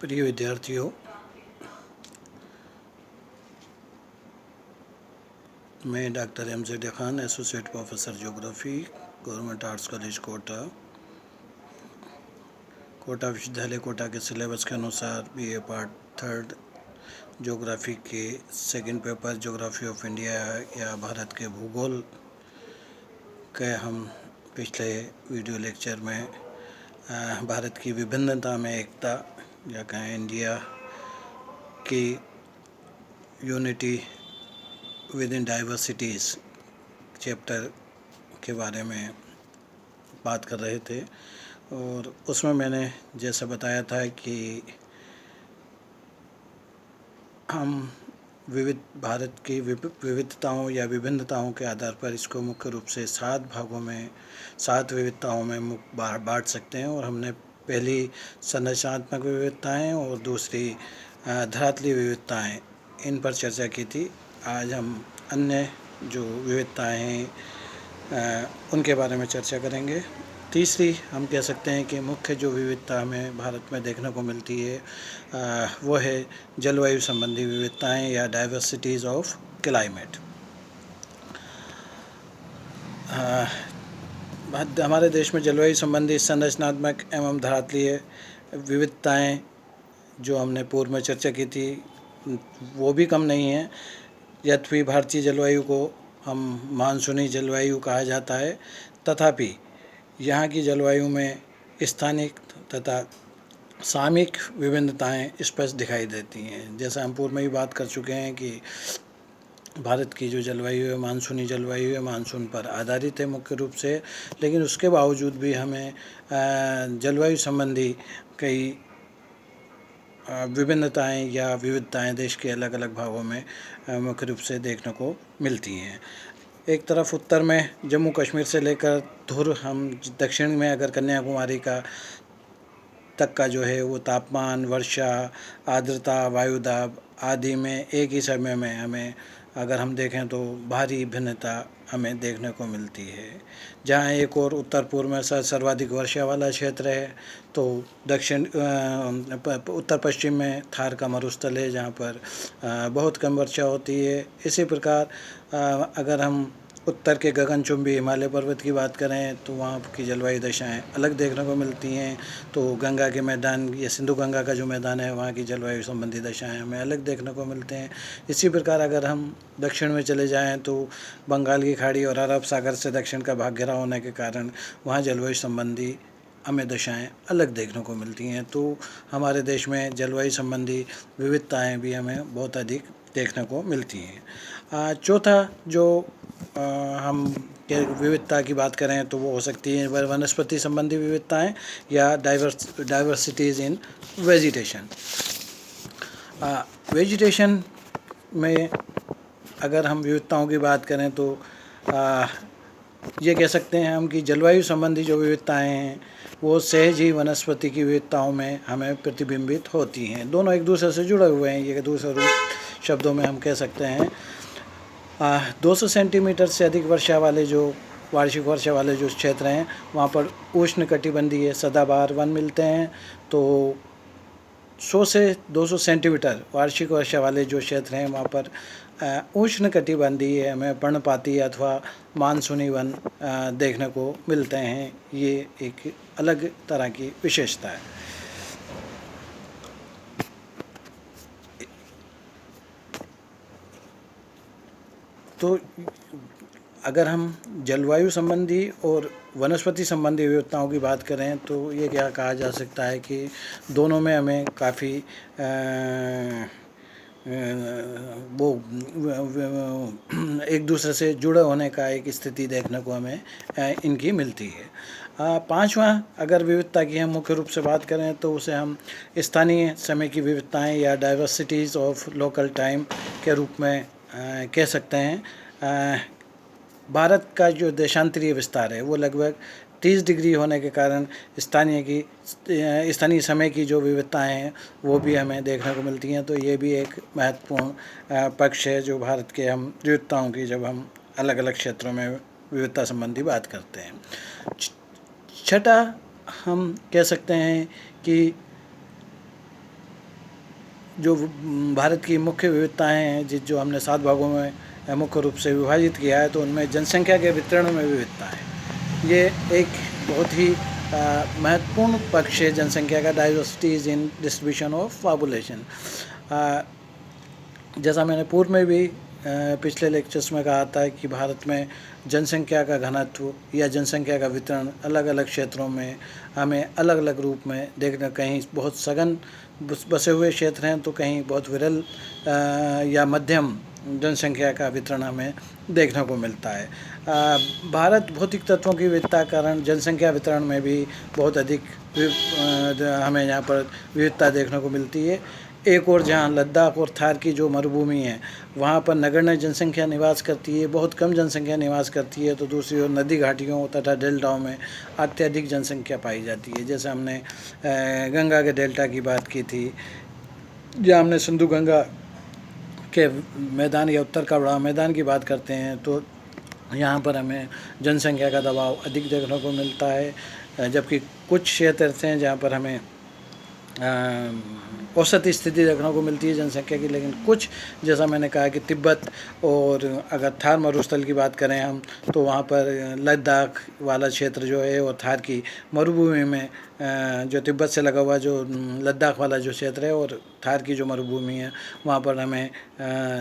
प्रिय विद्यार्थियों, मैं doctor M Z Khan, associate professor geography, government arts college Kota विश्वविद्यालय कोटा के सिलेबस के अनुसार बीए पार्ट थर्ड ज्योग्राफी के second paper geography of India या भारत के भूगोल के हम पिछले वीडियो लेक्चर में भारत की विभिन्नता में एकता या कहें इंडिया की unity with in diversities chapter के बारे में बात कर रहे थे। और उसमें मैंने जैसा बताया था कि हम भारत की विविधताओं या विभिन्नताओं के आधार पर इसको मुख्य रूप से 7 भागों में 7 विविधताओं में बांट सकते हैं। और हमने पहली संरचनात्मक विविधताएं और दूसरी धरातलीय विविधताएं, इन पर चर्चा की थी। आज हम अन्य जो विविधताएं हैं उनके बारे में चर्चा करेंगे। तीसरी हम कह सकते हैं कि मुख्य जो विविधता हमें भारत में देखने को मिलती है वो है जलवायु संबंधी विविधताएं या डाइवर्सिटीज़ ऑफ क्लाइमेट। हमारे देश में जलवायु संबंधी संरचनात्मक एवं धरातलीय विविधताएं जो हमने पूर्व में चर्चा की थी वो भी कम नहीं है। यद्यपि भारतीय जलवायु को हम मानसूनी जलवायु कहा जाता है, तथापि यहाँ की जलवायु में स्थानिक तथा सामयिक विभिन्नताएं स्पष्ट दिखाई देती हैं। जैसा हम पूर्व में ही बात कर चुके हैं कि भारत की जो जलवायु है मानसूनी जलवायु है, मानसून पर आधारित है मुख्य रूप से, लेकिन उसके बावजूद भी हमें जलवायु संबंधी कई विभिन्नताएं या विविधताएं देश के अलग अलग भागों में मुख्य रूप से देखने को मिलती हैं। एक तरफ उत्तर में जम्मू कश्मीर से लेकर धुर, हम दक्षिण में अगर कन्याकुमारी तक का जो है वो तापमान, वर्षा, आर्द्रता, वायुदाब आदि में एक ही समय में हमें अगर हम देखें तो भारी भिन्नता हमें देखने को मिलती है। जहाँ एक और उत्तर पूर्व में सर्वाधिक वर्षा वाला क्षेत्र है, तो दक्षिण उत्तर पश्चिम में थार का मरुस्थल है जहाँ पर बहुत कम वर्षा होती है। इसी प्रकार अगर हम उत्तर के गगनचुंबी हिमालय पर्वत की बात करें तो वहाँ की जलवायु दशाएं अलग देखने को मिलती हैं। तो गंगा के मैदान या सिंधु गंगा का जो मैदान है वहाँ की जलवायु संबंधी दशाएं हमें अलग देखने को मिलते हैं। इसी प्रकार अगर हम दक्षिण में चले जाएं तो बंगाल की खाड़ी और अरब सागर से दक्षिण का भाग घिरा होने के कारण वहाँ जलवायु संबंधी हमें दशाएं अलग देखने को मिलती हैं। तो हमारे देश में जलवायु संबंधी विविधताएं भी हमें बहुत अधिक देखने को मिलती हैं। चौथा जो हम विविधता की बात करें तो वो हो सकती है वनस्पति संबंधी विविधताएं या डाइवर्सिटीज़ इन वेजिटेशन। वेजिटेशन में अगर हम विविधताओं की बात करें तो ये कह सकते हैं हम कि जलवायु संबंधी जो विविधताएं हैं वो सहज ही वनस्पति की विविधताओं में हमें प्रतिबिंबित होती हैं। दोनों एक दूसरे से जुड़े हुए हैं। ये दूसरे शब्दों में हम कह सकते हैं 200 सेंटीमीटर से अधिक वर्षा वाले जो वार्षिक वर्षा वाले जो क्षेत्र हैं वहाँ पर उष्णकटिबंधीय सदाबहार वन मिलते हैं। तो 100 से 200 सेंटीमीटर वार्षिक वर्षा वाले जो क्षेत्र हैं वहाँ पर उष्णकटिबंधीय हमें पर्णपाती अथवा मानसूनी वन देखने को मिलते हैं। ये एक अलग तरह की विशेषता है। तो अगर हम जलवायु संबंधी और वनस्पति संबंधी विविधताओं की बात करें तो ये क्या कहा जा सकता है कि दोनों में हमें काफ़ी वो एक दूसरे से जुड़े होने का एक स्थिति देखने को हमें इनकी मिलती है। पांचवा अगर विविधता की हम मुख्य रूप से बात करें तो उसे हम स्थानीय समय की विविधताएं या डाइवर्सिटीज़ ऑफ लोकल टाइम के रूप में कह सकते हैं। भारत का जो देशांतरीय विस्तार है वो लगभग 30 डिग्री होने के कारण स्थानीय समय की जो विविधताएं हैं वो भी हमें देखने को मिलती हैं। तो ये भी एक महत्वपूर्ण पक्ष है जो भारत के हम विविधताओं की जब हम अलग अलग क्षेत्रों में विविधता संबंधी बात करते हैं। छठा हम कह सकते हैं कि जो भारत की मुख्य विविधताएं हैं जो हमने 7 भागों में मुख्य रूप से विभाजित किया है, तो उनमें जनसंख्या के वितरण में विविधता है। ये एक बहुत ही महत्वपूर्ण पक्ष है जनसंख्या का, diversity is in distribution of population. जैसा मैंने पूर्व में भी पिछले लेक्चर्स में कहा था कि भारत में जनसंख्या का घनत्व या जनसंख्या का वितरण अलग अलग क्षेत्रों में हमें अलग अलग रूप में देखना, कहीं बहुत सघन बसे हुए क्षेत्र हैं तो कहीं बहुत विरल या मध्यम जनसंख्या का वितरण हमें देखने को मिलता है। भारत भौतिक तत्वों की विविधता के कारण जनसंख्या वितरण में भी बहुत अधिक हमें यहाँ पर विविधता देखने को मिलती है। एक और जहाँ लद्दाख और थार की जो मरुभूमि है वहाँ पर नगण्य जनसंख्या निवास करती है, बहुत कम जनसंख्या निवास करती है, तो दूसरी ओर नदी घाटियों तथा डेल्टाओं में अत्यधिक जनसंख्या पाई जाती है। जैसे हमने गंगा के डेल्टा की बात की थी, जहाँ हमने सिंधु गंगा के मैदान या उत्तर का बड़ा मैदान की बात करते हैं, तो यहाँ पर हमें जनसंख्या का दबाव अधिक देखने को मिलता है, जबकि कुछ क्षेत्र ऐसे हैं जहाँ पर हमें औसत स्थिति देखने को मिलती है जनसंख्या की। लेकिन कुछ, जैसा मैंने कहा कि तिब्बत और अगर थार मरुस्थल की बात करें हम, तो वहाँ पर लद्दाख वाला क्षेत्र जो है और थार की मरुभूमि में जो तिब्बत से लगा हुआ जो लद्दाख वाला जो क्षेत्र है और थार की जो मरुभूमि है, वहाँ पर हमें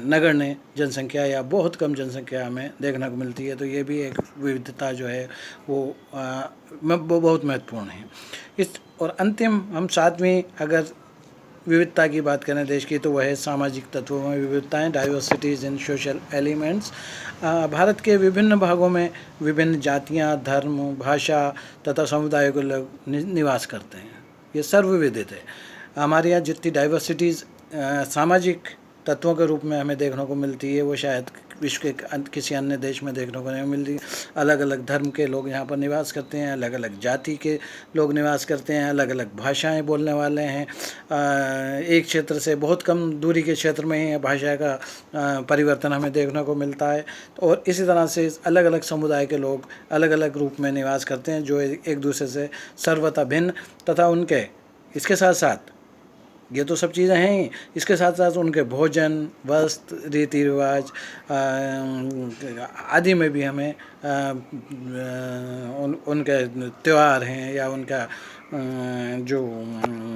नगण्य जनसंख्या या बहुत कम जनसंख्या हमें देखने को मिलती है। तो ये भी एक विविधता जो है वो बहुत महत्वपूर्ण है। इस और अंतिम हम 7वीं अगर विविधता की बात करें देश की, तो वह है सामाजिक तत्वों में विविधताएं, डाइवर्सिटीज इन सोशल एलिमेंट्स। भारत के विभिन्न भागों में विभिन्न जातियां, धर्म, भाषा तथा समुदायों के लोग निवास करते हैं। ये सर्वविदित है। हमारे यहाँ जितनी डाइवर्सिटीज़ सामाजिक तत्वों के रूप में हमें देखने को मिलती है, वो शायद विश्व के किसी अन्य देश में देखने को नहीं मिलती। अलग अलग धर्म के लोग यहाँ पर निवास करते हैं, अलग अलग जाति के लोग निवास करते हैं, अलग अलग भाषाएं बोलने वाले हैं। एक क्षेत्र से बहुत कम दूरी के क्षेत्र में ही भाषा का परिवर्तन हमें देखने को मिलता है। और इसी तरह से अलग अलग समुदाय के लोग अलग अलग रूप में निवास करते हैं, जो एक दूसरे से सर्वथा भिन्न तथा उनके इसके साथ साथ ये तो सब चीज़ें हैं ही, इसके साथ साथ उनके भोजन, वस्त्र, रीति रिवाज आदि में भी हमें उनके त्यौहार हैं या उनका जो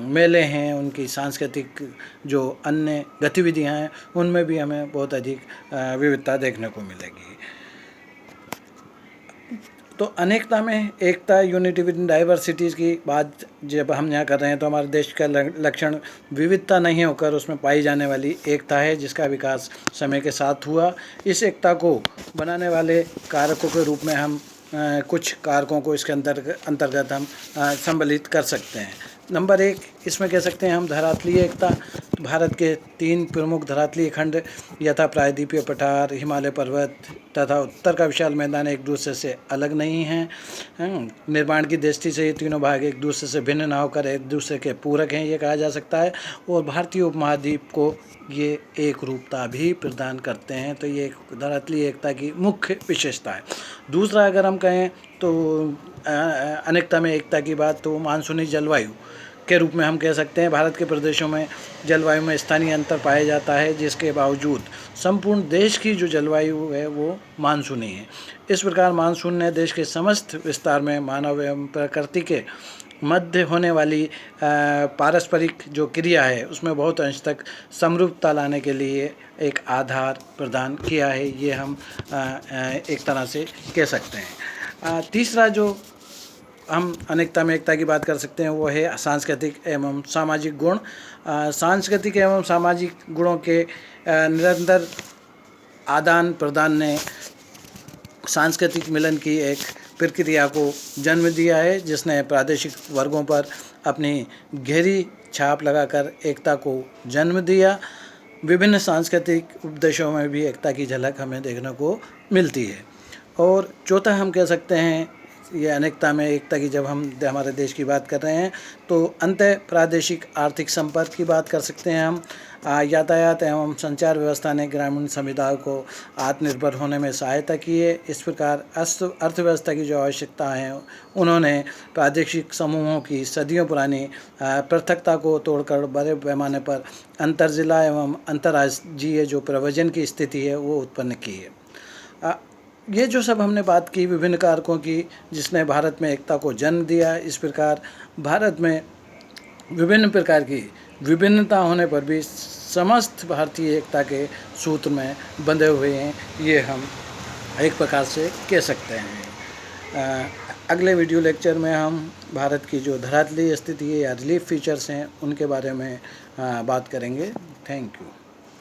मेले हैं, उनकी सांस्कृतिक जो अन्य गतिविधियां हैं, उनमें भी हमें बहुत अधिक विविधता देखने को मिलेगी। तो अनेकता में एकता, यूनिटी विद डाइवर्सिटीज़ की बात जब हम यहाँ कर रहे हैं, तो हमारे देश का लक्षण विविधता नहीं होकर उसमें पाई जाने वाली एकता है, जिसका विकास समय के साथ हुआ। इस एकता को बनाने वाले कारकों के रूप में हम कुछ कारकों को इसके अंतर्गत हम सम्मिलित कर सकते हैं। नंबर 1 इसमें कह सकते हैं हम धरातलीय एकता। भारत के 3 प्रमुख धरातलीय खंड यथा प्रायद्वीपीय पठार, हिमालय पर्वत तथा उत्तर का विशाल मैदान एक दूसरे से अलग नहीं हैं। निर्माण की दृष्टि से ये तीनों भाग एक दूसरे से भिन्न न होकर एक दूसरे के पूरक हैं, ये कहा जा सकता है। और भारतीय उपमहाद्वीप को ये एक रूपता भी प्रदान करते हैं। तो ये धरातलीय एकता की मुख्य विशेषता है। दूसरा अगर हम कहें तो अनेकता में एकता की बात, तो मानसूनी जलवायु के रूप में हम कह सकते हैं। भारत के प्रदेशों में जलवायु में स्थानीय अंतर पाया जाता है, जिसके बावजूद संपूर्ण देश की जो जलवायु है वो मानसूनी है। इस प्रकार मानसून ने देश के समस्त विस्तार में मानव एवं प्रकृति के मध्य होने वाली पारस्परिक जो क्रिया है उसमें बहुत अंश तक समरूपता लाने के लिए एक आधार प्रदान किया है, ये हम एक तरह से कह सकते हैं। तीसरा जो हम अनेकता में एकता की बात कर सकते हैं वो है सांस्कृतिक एवं सामाजिक गुण। सांस्कृतिक एवं सामाजिक गुणों के निरंतर आदान प्रदान ने सांस्कृतिक मिलन की एक प्रक्रिया को जन्म दिया है, जिसने प्रादेशिक वर्गों पर अपनी गहरी छाप लगाकर एकता को जन्म दिया। विभिन्न सांस्कृतिक उपदेशों में भी एकता की झलक हमें देखने को मिलती है। और चौथा हम कह सकते हैं ये अनेकता में एकता की जब हम हमारे देश की बात कर रहे हैं तो अंतः प्रादेशिक आर्थिक संपर्क की बात कर सकते हैं हम। यातायात एवं संचार व्यवस्था ने ग्रामीण समुदाय को आत्मनिर्भर होने में सहायता की है। इस प्रकार अर्थव्यवस्था की जो आवश्यकता है उन्होंने प्रादेशिक समूहों की सदियों पुरानी पृथकता को तोड़कर बड़े पैमाने पर अंतर जिला एवं अंतर्राज्यीय जो प्रवचन की स्थिति है वो उत्पन्न की है। ये जो सब हमने बात की विभिन्न कारकों की जिसने भारत में एकता को जन्म दिया, इस प्रकार भारत में विभिन्न प्रकार की विभिन्नता होने पर भी समस्त भारतीय एकता के सूत्र में बंधे हुए हैं, ये हम एक प्रकार से कह सकते हैं। अगले वीडियो लेक्चर में हम भारत की जो धरातलीय स्थिति है या रिलीफ फीचर्स हैं उनके बारे में बात करेंगे। Thank you.